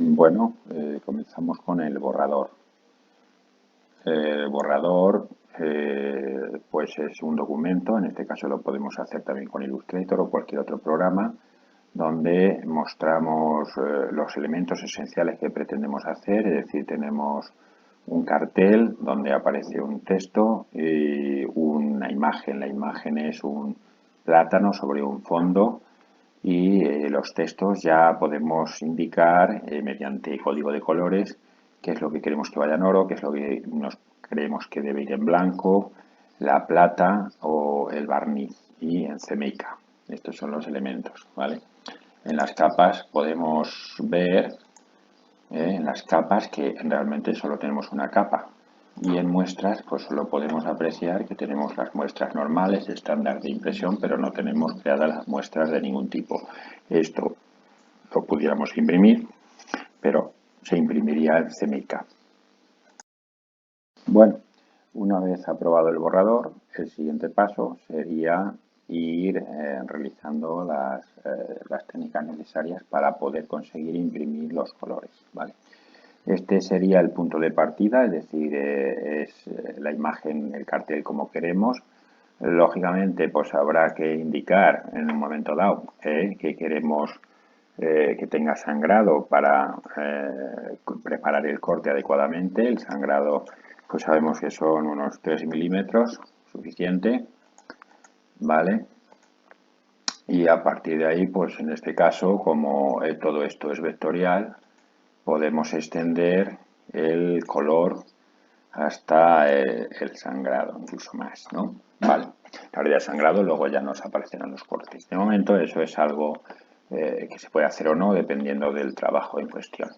Bueno, comenzamos con el borrador. El borrador pues es un documento, en este caso lo podemos hacer también con Illustrator o cualquier otro programa, donde mostramos los elementos esenciales que pretendemos hacer, es decir, tenemos un cartel donde aparece un texto y una imagen. La imagen es un plátano sobre un fondo y los textos ya podemos indicar mediante código de colores qué es lo que queremos que vaya en oro, qué es lo que nos creemos que debe ir en blanco, la plata o el barniz y en CMYK. Estos son los elementos, ¿vale? En las capas podemos ver en las capas que realmente solo tenemos una capa y en muestras pues solo podemos apreciar que tenemos las muestras normales estándar de impresión, pero no tenemos creadas las muestras de ningún tipo. Esto lo pudiéramos imprimir, pero se imprimiría en CMYK. Bueno, una vez aprobado el borrador, el siguiente paso sería ir realizando las técnicas necesarias para poder conseguir imprimir los colores, ¿vale? Este sería el punto de partida, es decir, es la imagen, el cartel como queremos. Lógicamente, pues habrá que indicar en un momento dado que queremos que tenga sangrado para preparar el corte adecuadamente. El sangrado, pues sabemos que son unos 3 milímetros, suficiente, ¿vale? Y a partir de ahí, pues en este caso, como todo esto es vectorial, podemos extender el color hasta el sangrado, incluso más, ¿no? Vale, la realidad sangrado luego ya nos aparecerán los cortes. De momento eso es algo que se puede hacer o no dependiendo del trabajo en cuestión.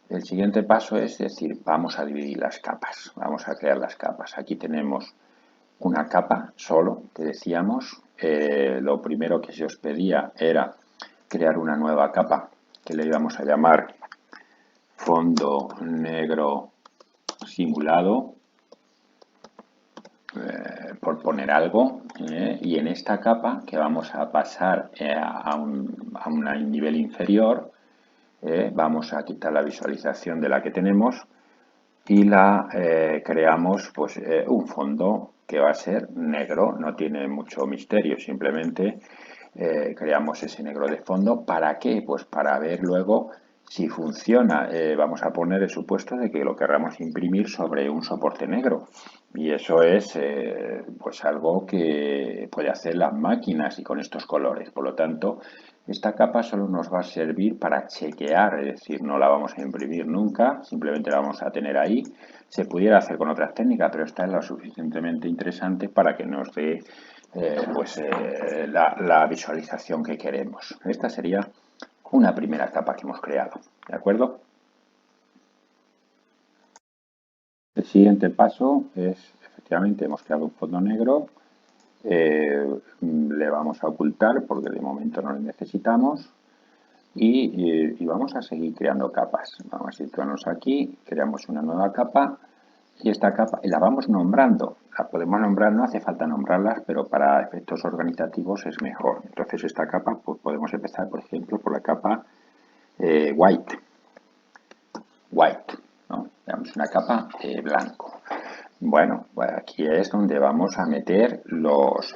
El siguiente paso es decir, vamos a dividir las capas, vamos a crear las capas. Aquí tenemos una capa solo, que decíamos. Lo primero que se os pedía era crear una nueva capa que le íbamos a llamar fondo negro simulado, por poner algo, y en esta capa que vamos a pasar a un nivel inferior, vamos a quitar la visualización de la que tenemos y la creamos pues un fondo que va a ser negro, no tiene mucho misterio, simplemente creamos ese negro de fondo. ¿Para qué? Pues para ver luego si funciona. Vamos a poner el supuesto de que lo querramos imprimir sobre un soporte negro y eso es pues algo que puede hacer las máquinas y con estos colores. Por lo tanto, esta capa solo nos va a servir para chequear, es decir, no la vamos a imprimir nunca, simplemente la vamos a tener ahí. Se pudiera hacer con otras técnicas, pero esta es lo suficientemente interesante para que nos dé la visualización que queremos. Esta sería una primera capa que hemos creado, ¿de acuerdo? El siguiente paso es, efectivamente, hemos creado un fondo negro, le vamos a ocultar porque de momento no lo necesitamos y vamos a seguir creando capas. Vamos a situarnos aquí, creamos una nueva capa y esta capa la vamos nombrando. La podemos nombrar, no hace falta nombrarlas, pero para efectos organizativos es mejor. Entonces esta capa pues podemos empezar, por ejemplo, por la capa white, ¿no? Veamos una capa blanco. Bueno, aquí es donde vamos a meter los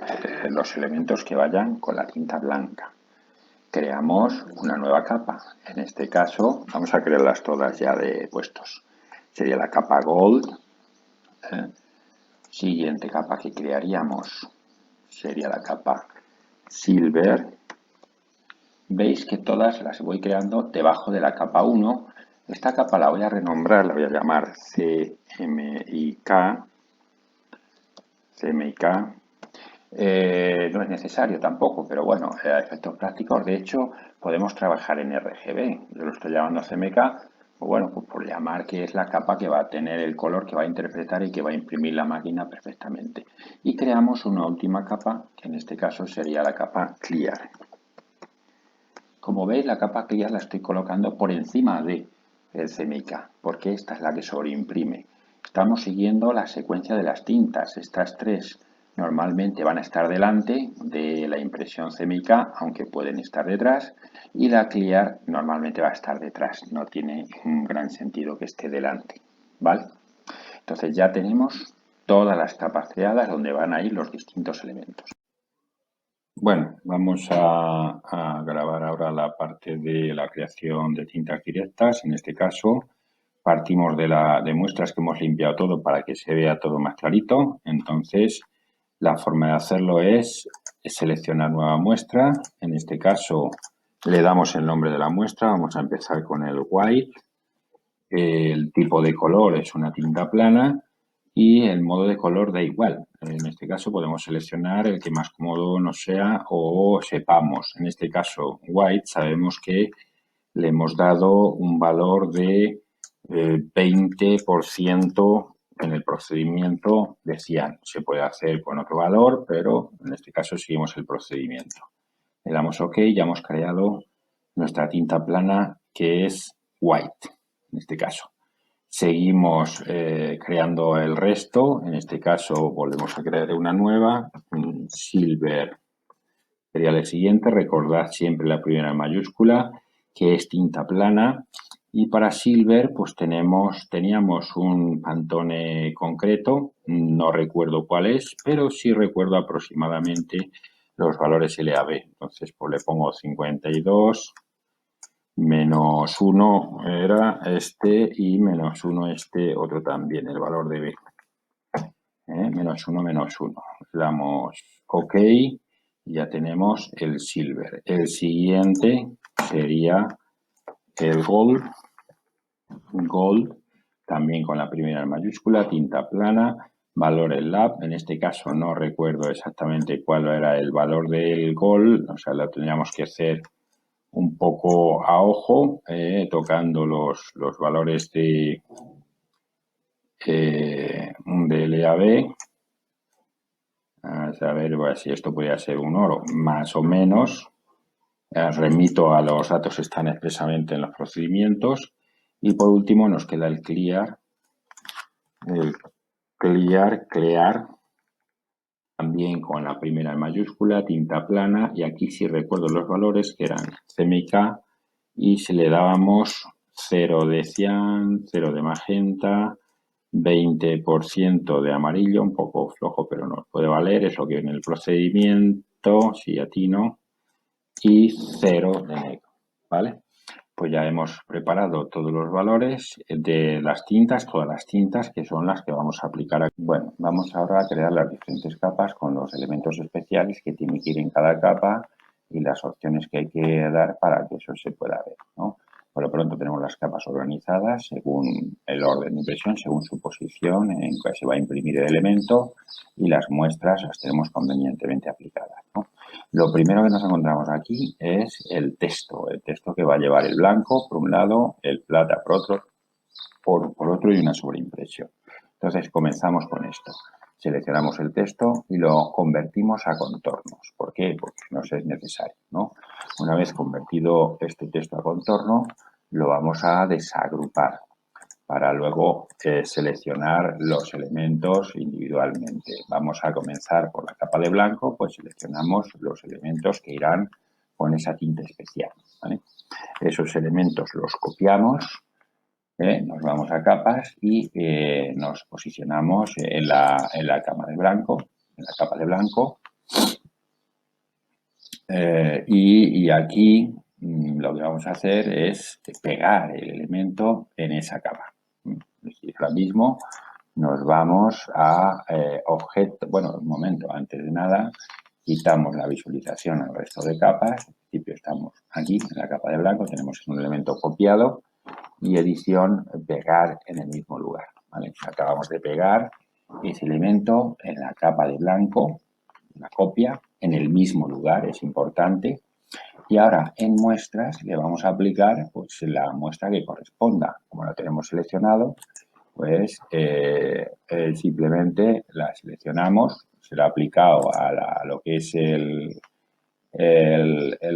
elementos que vayan con la tinta blanca. Creamos una nueva capa. En este caso vamos a crearlas todas ya de puestos. Sería la capa gold. Siguiente capa que crearíamos sería la capa silver. Veis que todas las voy creando debajo de la capa 1. Esta capa la voy a renombrar, la voy a llamar CMYK. No es necesario tampoco, pero bueno, a efectos prácticos, de hecho, podemos trabajar en RGB. Yo lo estoy llamando CMYK, pues bueno, pues por llamar que es la capa que va a tener el color que va a interpretar y que va a imprimir la máquina perfectamente. Y creamos una última capa, que en este caso sería la capa clear. Como veis, la capa clear la estoy colocando por encima de el CMYK, porque esta es la que sobreimprime. Estamos siguiendo la secuencia de las tintas. Estas tres normalmente van a estar delante de la impresión CMYK, aunque pueden estar detrás, y la Clear normalmente va a estar detrás. No tiene un gran sentido que esté delante, ¿vale? Entonces ya tenemos todas las capas creadas donde van a ir los distintos elementos. Bueno, vamos a grabar ahora la parte de la creación de cintas directas. En este caso, partimos de muestras que hemos limpiado todo para que se vea todo más clarito. Entonces, la forma de hacerlo es seleccionar nueva muestra. En este caso, le damos el nombre de la muestra. Vamos a empezar con el white. El tipo de color es una tinta plana y el modo de color da igual. En este caso podemos seleccionar el que más cómodo nos sea o sepamos. En este caso, white, sabemos que le hemos dado un valor de 20%. En el procedimiento decían, se puede hacer con otro valor, pero en este caso seguimos el procedimiento. Le damos OK, ya hemos creado nuestra tinta plana que es white, en este caso. Seguimos creando el resto, en este caso volvemos a crear una nueva, silver sería el siguiente, recordad siempre la primera mayúscula, que es tinta plana, y para silver pues teníamos un Pantone concreto, no recuerdo cuál es, pero sí recuerdo aproximadamente los valores LAB, entonces pues le pongo 52, menos 1 era este y menos 1 este otro también, el valor de B. Menos 1, menos 1. Le damos OK y ya tenemos el silver. El siguiente sería el gold. Gold, también con la primera mayúscula, tinta plana, valor en lab. En este caso no recuerdo exactamente cuál era el valor del gold, o sea, lo tendríamos que hacer un poco a ojo, tocando los valores de LAB. A ver si esto podría ser un oro, más o menos. Remito a los datos que están expresamente en los procedimientos. Y por último nos queda el clear. El clear, también con la primera en mayúscula, tinta plana. Y aquí sí recuerdo los valores que eran CMYK y si le dábamos 0 de cian, 0 de magenta, 20% de amarillo, un poco flojo, pero nos puede valer, es lo que viene en el procedimiento, si atino, y 0 de negro, ¿vale? Pues ya hemos preparado todos los valores de las tintas, todas las tintas que son las que vamos a aplicar aquí. Bueno, vamos ahora a crear las diferentes capas con los elementos especiales que tiene que ir en cada capa y las opciones que hay que dar para que eso se pueda ver, ¿no? Por lo pronto tenemos las capas organizadas según el orden de impresión, según su posición en que se va a imprimir el elemento y las muestras las tenemos convenientemente aplicadas, ¿no? Lo primero que nos encontramos aquí es el texto que va a llevar el blanco por un lado, el plata por otro y una sobreimpresión. Entonces comenzamos con esto. Seleccionamos el texto y lo convertimos a contornos. ¿Por qué? Porque nos es necesario, ¿no? Una vez convertido este texto a contorno, lo vamos a desagrupar para luego seleccionar los elementos individualmente. Vamos a comenzar por la capa de blanco, pues seleccionamos los elementos que irán con esa tinta especial, ¿vale? Esos elementos los copiamos, nos vamos a capas y nos posicionamos en la capa de blanco, y aquí lo que vamos a hacer es pegar el elemento en esa capa. Es decir, ahora mismo nos vamos a objeto, bueno, un momento, antes de nada, quitamos la visualización al resto de capas. En principio estamos aquí, en la capa de blanco, tenemos un elemento copiado y edición, pegar en el mismo lugar, ¿vale? Acabamos de pegar ese elemento en la capa de blanco, la copia, en el mismo lugar, es importante. Y ahora en muestras le vamos a aplicar pues la muestra que corresponda. Como la tenemos seleccionado, pues simplemente la seleccionamos, se lo ha aplicado a lo que es el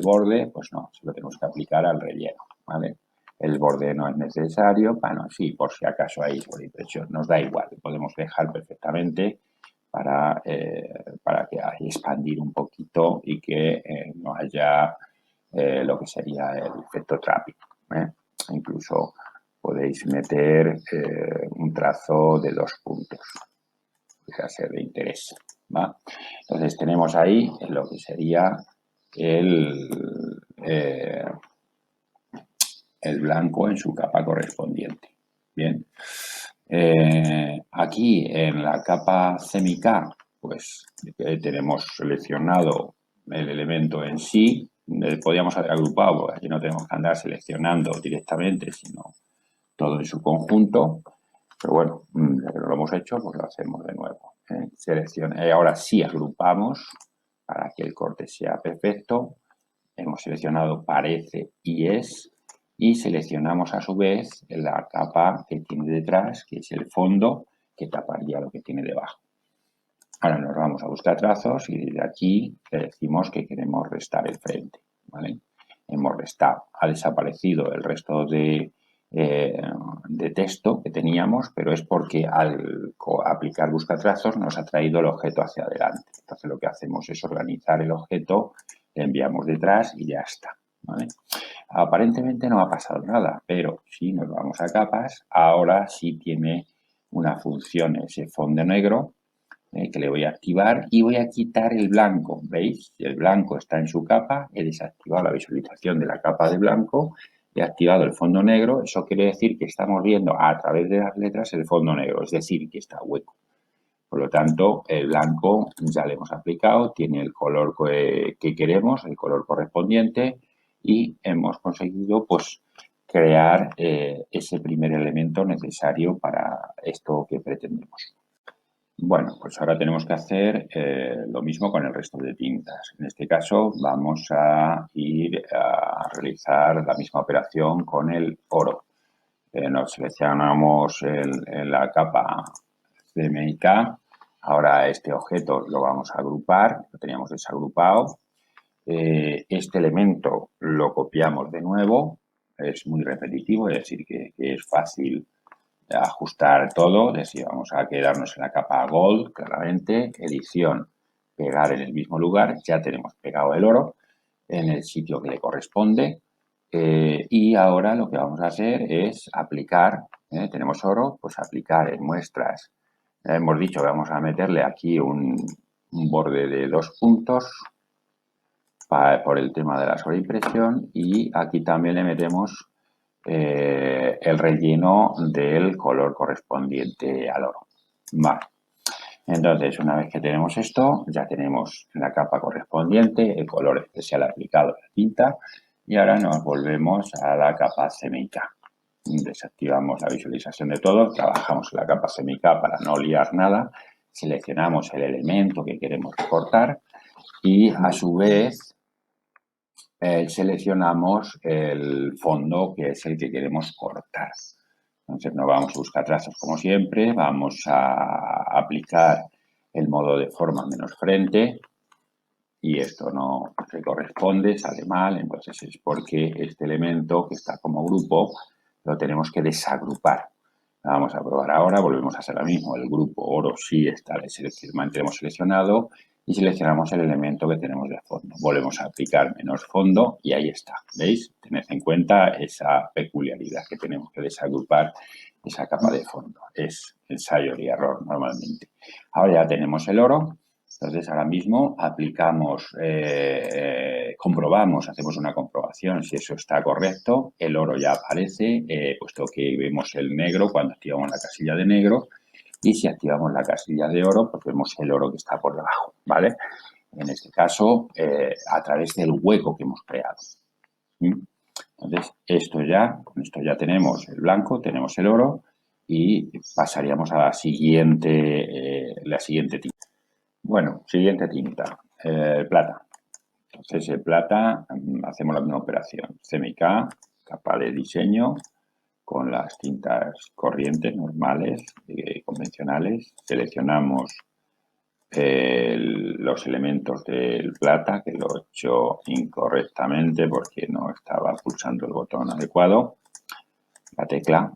borde, pues no, se lo tenemos que aplicar al relleno, ¿vale? El borde no es necesario, bueno, sí, por si acaso hay sobreimpresión, nos da igual, podemos dejar perfectamente para para que expandir un poquito y que no haya lo que sería el efecto trapping. Incluso podéis meter un trazo de 2 puntos, podría ser de interés, ¿va? Entonces tenemos ahí lo que sería el blanco en su capa correspondiente. Bien. Aquí en la capa semi-K, pues tenemos seleccionado el elemento en sí. Podríamos haber agrupado, porque aquí no tenemos que andar seleccionando directamente, sino todo en su conjunto. Pero bueno, ya que no lo hemos hecho, pues lo hacemos de nuevo. Ahora sí agrupamos para que el corte sea perfecto. Hemos seleccionado parece y es, y seleccionamos a su vez la capa que tiene detrás, que es el fondo, que taparía lo que tiene debajo. Ahora nos vamos a buscar trazos y desde aquí le decimos que queremos restar el frente, ¿vale? Hemos restado, ha desaparecido el resto de texto que teníamos, pero es porque al aplicar buscatrazos nos ha traído el objeto hacia adelante. Entonces lo que hacemos es organizar el objeto, le enviamos detrás y ya está, ¿vale? Aparentemente no ha pasado nada, pero si nos vamos a capas, ahora sí tiene una función ese fondo negro que le voy a activar y voy a quitar el blanco. ¿Veis? El blanco está en su capa, he desactivado la visualización de la capa de blanco, he activado el fondo negro, eso quiere decir que estamos viendo a través de las letras el fondo negro, es decir, que está hueco. Por lo tanto, el blanco ya le hemos aplicado, tiene el color que queremos, el color correspondiente, y hemos conseguido pues crear ese primer elemento necesario para esto que pretendemos. Bueno, pues ahora tenemos que hacer lo mismo con el resto de tintas. En este caso vamos a ir a realizar la misma operación con el oro. Nos seleccionamos en la capa CMYK. Ahora este objeto lo vamos a agrupar, lo teníamos desagrupado. Este elemento lo copiamos de nuevo, es muy repetitivo, es decir, que es fácil ajustar todo, es decir, vamos a quedarnos en la capa Gold, claramente, edición, pegar en el mismo lugar, ya tenemos pegado el oro en el sitio que le corresponde y ahora lo que vamos a hacer es aplicar, tenemos oro, pues aplicar en muestras, hemos dicho que vamos a meterle aquí un borde de 2 puntos por el tema de la sobreimpresión y aquí también le metemos el relleno del color correspondiente al oro. Vale. Entonces, una vez que tenemos esto, ya tenemos la capa correspondiente, el color especial aplicado a la tinta y ahora nos volvemos a la capa CMYK. Desactivamos la visualización de todo, trabajamos en la capa CMYK para no liar nada, seleccionamos el elemento que queremos recortar y a su vez seleccionamos el fondo que es el que queremos cortar. Entonces nos vamos a buscar trazos como siempre, vamos a aplicar el modo de forma menos frente y esto no se corresponde, sale mal, entonces es porque este elemento que está como grupo lo tenemos que desagrupar. Vamos a probar ahora, volvemos a hacer lo mismo, el grupo oro sí está, mantenemos seleccionado y seleccionamos el elemento que tenemos de fondo. Volvemos a aplicar menos fondo y ahí está, ¿veis? Tened en cuenta esa peculiaridad que tenemos que desagrupar esa capa de fondo. Es ensayo y error normalmente. Ahora ya tenemos el oro. Entonces, ahora mismo aplicamos, comprobamos, hacemos una comprobación si eso está correcto. El oro ya aparece, puesto que vemos el negro cuando activamos la casilla de negro. Y si activamos la casilla de oro, pues vemos el oro que está por debajo, ¿vale? En este caso, a través del hueco que hemos creado. Entonces, con esto ya tenemos el blanco, tenemos el oro y pasaríamos a la siguiente tinta. Bueno, siguiente tinta, plata. Entonces, el plata, hacemos la misma operación. CMYK, capa de diseño, con las tintas corrientes, normales, convencionales. Seleccionamos los elementos del plata, que lo he hecho incorrectamente porque no estaba pulsando el botón adecuado, la tecla.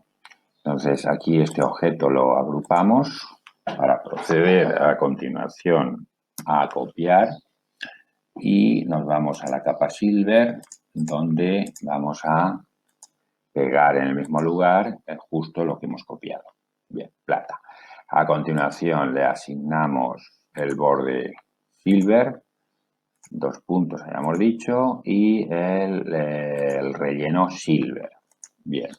Entonces, aquí este objeto lo agrupamos para proceder a continuación a copiar y nos vamos a la capa Silver, donde vamos a pegar en el mismo lugar justo lo que hemos copiado. Bien, plata. A continuación le asignamos el borde Silver, 2 puntos hayamos dicho, y el relleno Silver. Bien,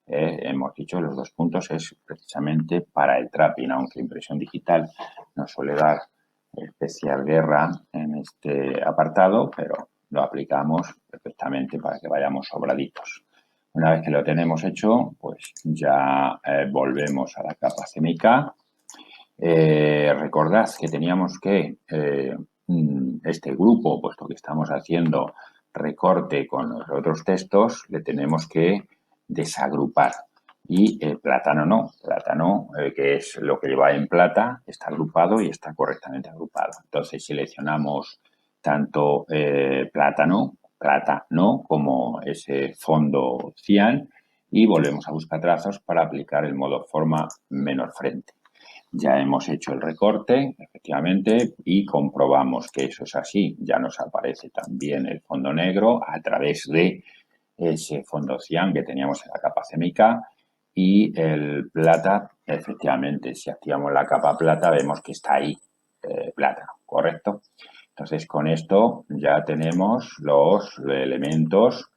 hemos dicho los 2 puntos es precisamente para el trapping, aunque impresión digital nos suele dar especial guerra en este apartado, pero lo aplicamos perfectamente para que vayamos sobraditos. Una vez que lo tenemos hecho, pues ya volvemos a la capa CMYK. Recordad que teníamos que este grupo, puesto que estamos haciendo recorte con los otros textos, le tenemos que desagrupar. Y plátano no, plátano, que es lo que lleva en plata, está agrupado y está correctamente agrupado. Entonces seleccionamos tanto plátano como ese fondo cian y volvemos a buscar trazos para aplicar el modo forma menor frente. Ya hemos hecho el recorte, efectivamente, y comprobamos que eso es así. Ya nos aparece también el fondo negro a través de ese fondo cian que teníamos en la capa CMYK y el plata, efectivamente, si activamos la capa plata vemos que está ahí, plátano, ¿correcto? Entonces, con esto ya tenemos los elementos,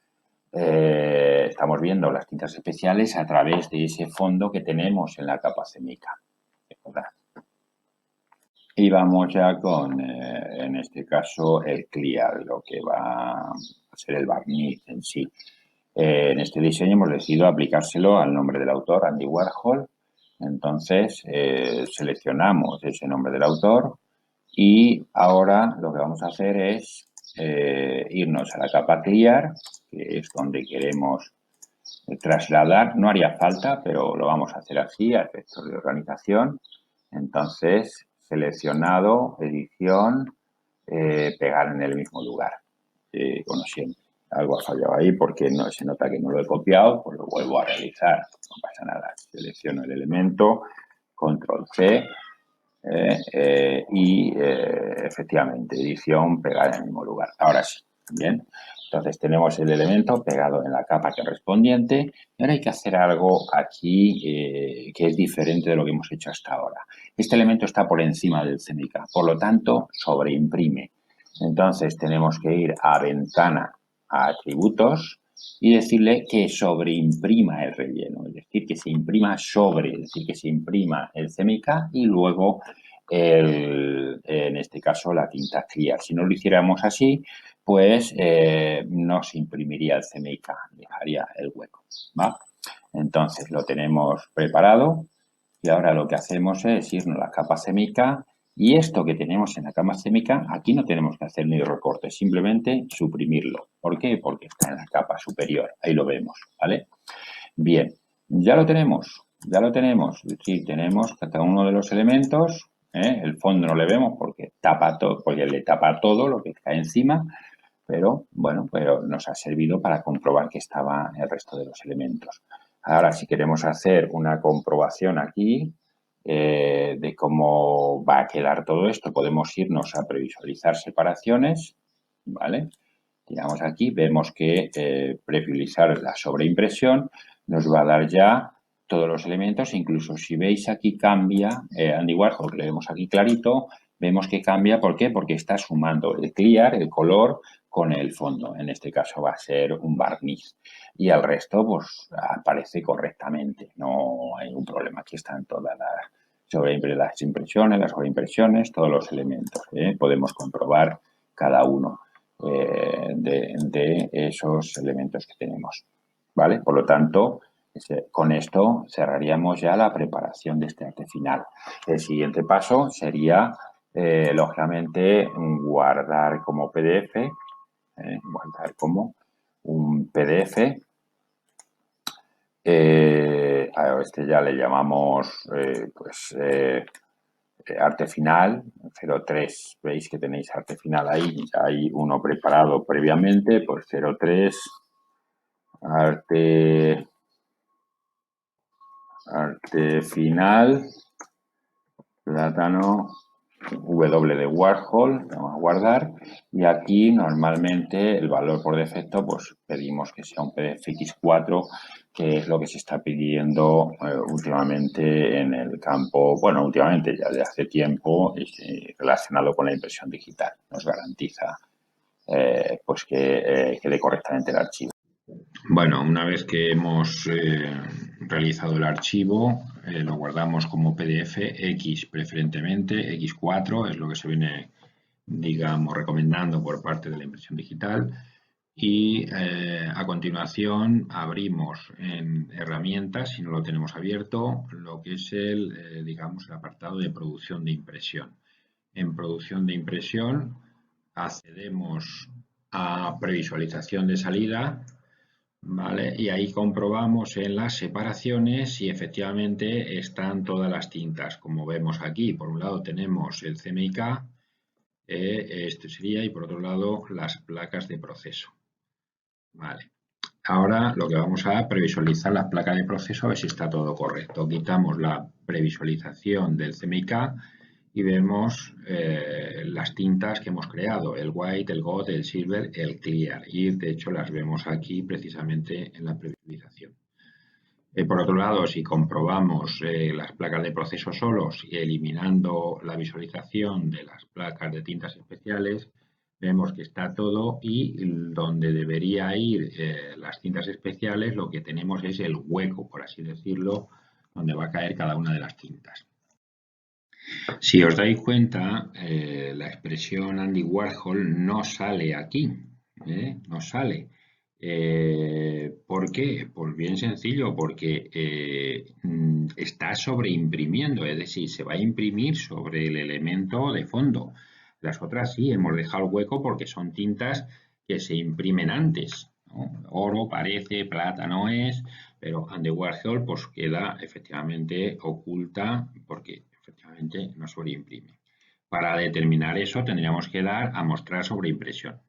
estamos viendo las tintas especiales a través de ese fondo que tenemos en la capa CMYK. Y vamos ya con, en este caso, el clear, lo que va a ser el barniz en sí. En este diseño hemos decidido aplicárselo al nombre del autor, Andy Warhol. Entonces, seleccionamos ese nombre del autor y ahora lo que vamos a hacer es irnos a la capa clear, que es donde queremos trasladar. No haría falta, pero lo vamos a hacer así, a efectos de organización. Entonces, seleccionado, edición, pegar en el mismo lugar, como siempre. Algo ha fallado ahí porque no se nota que no lo he copiado, pues lo vuelvo a realizar, no pasa nada. Selecciono el elemento, control C y efectivamente edición, pegar en el mismo lugar. Ahora sí, bien. Entonces tenemos el elemento pegado en la capa correspondiente y ahora hay que hacer algo aquí que es diferente de lo que hemos hecho hasta ahora. Este elemento está por encima del CMYK, por lo tanto sobreimprime. Entonces tenemos que ir a ventana, a atributos y decirle que sobreimprima el relleno, es decir, que se imprima sobre, es decir, que se imprima el CMYK y luego en este caso la tinta clear. Si no lo hiciéramos así, pues no se imprimiría el CMYK, dejaría el hueco, ¿va? Entonces lo tenemos preparado y ahora lo que hacemos es irnos a la capa CMYK y esto que tenemos en la capa CMYK, aquí no tenemos que hacer ni recorte, simplemente suprimirlo. ¿Por qué? Porque está en la capa superior, ahí lo vemos, ¿vale? Bien, ya lo tenemos, es decir, tenemos cada uno de los elementos, el fondo no le vemos porque tapa todo, porque le tapa todo lo que está encima, pero bueno, pero nos ha servido para comprobar que estaba el resto de los elementos. Ahora, si queremos hacer una comprobación aquí de cómo va a quedar todo esto, podemos irnos a previsualizar separaciones, ¿vale? Tiramos aquí, vemos que previsualizar la sobreimpresión nos va a dar ya todos los elementos, incluso si veis aquí cambia, Andy Warhol, que le vemos aquí clarito, vemos que cambia, ¿por qué? Porque está sumando el clear, el color, con el fondo. En este caso va a ser un barniz. Y el resto, pues, aparece correctamente. No hay un problema. Aquí están todas las impresiones, las sobreimpresiones, todos los elementos. Podemos comprobar cada uno de esos elementos que tenemos. ¿Vale? Por lo tanto, con esto cerraríamos ya la preparación de este arte final. El siguiente paso sería, lógicamente, guardar como PDF, guardar como un PDF. A este ya le llamamos, arte final, 03. Veis que tenéis arte final ahí, ya hay uno preparado previamente, pues 03, arte final, plátano W de Warhol, vamos a guardar, y aquí normalmente el valor por defecto, pues pedimos que sea un PDF X4, que es lo que se está pidiendo últimamente en el campo, bueno, últimamente ya de hace tiempo, relacionado con la impresión digital. Nos garantiza pues que quede correctamente el archivo. Bueno, una vez que hemos realizado el archivo, lo guardamos como PDF X preferentemente, X4 es lo que se viene, digamos, recomendando por parte de la impresión digital. Y a continuación abrimos en herramientas, si no lo tenemos abierto, lo que es digamos, el apartado de producción de impresión. En producción de impresión accedemos a previsualización de salida. ¿Vale? Y ahí comprobamos en las separaciones si efectivamente están todas las tintas. Como vemos aquí, por un lado tenemos el CMYK, este sería, y por otro lado las placas de proceso. Vale. Ahora lo que vamos a previsualizar las placas de proceso a ver si está todo correcto. Quitamos la previsualización del CMYK y vemos las tintas que hemos creado, el white, el gold, el silver, el clear, y de hecho las vemos aquí precisamente en la previsualización. Por otro lado, si comprobamos las placas de proceso solos y eliminando la visualización de las placas de tintas especiales, vemos que está todo, y donde debería ir las tintas especiales, lo que tenemos es el hueco, por así decirlo, donde va a caer cada una de las tintas. Si os dais cuenta, la expresión Andy Warhol no sale aquí, no sale. ¿Por qué? Pues bien sencillo, porque está sobreimprimiendo, es decir, se va a imprimir sobre el elemento de fondo. Las otras sí, hemos dejado el hueco porque son tintas que se imprimen antes, ¿no? Oro parece, plata no es, pero Andy Warhol pues queda efectivamente oculta porque efectivamente no sobreimprime. Para determinar eso tendríamos que dar a mostrar sobreimpresión.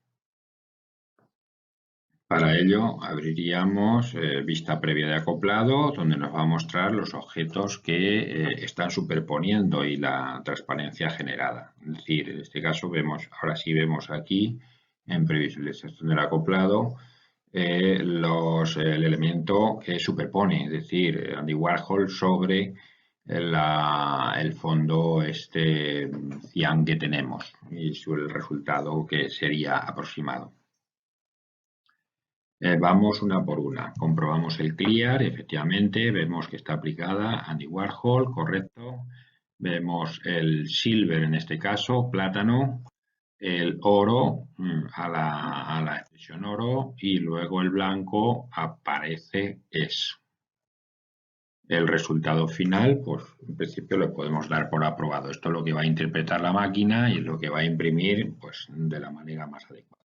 Para ello abriríamos vista previa de acoplado, donde nos va a mostrar los objetos que están superponiendo y la transparencia generada. Es decir, en este caso vemos, ahora sí vemos aquí en previsualización del acoplado el elemento que superpone, es decir, Andy Warhol sobre el fondo cian que tenemos y el resultado que sería aproximado. Vamos una por una. Comprobamos el clear, efectivamente, vemos que está aplicada Andy Warhol, correcto. Vemos el silver, en este caso, plátano, el oro a la expresión oro, y luego el blanco aparece eso. El resultado final, pues en principio lo podemos dar por aprobado. Esto es lo que va a interpretar la máquina y es lo que va a imprimir pues, de la manera más adecuada.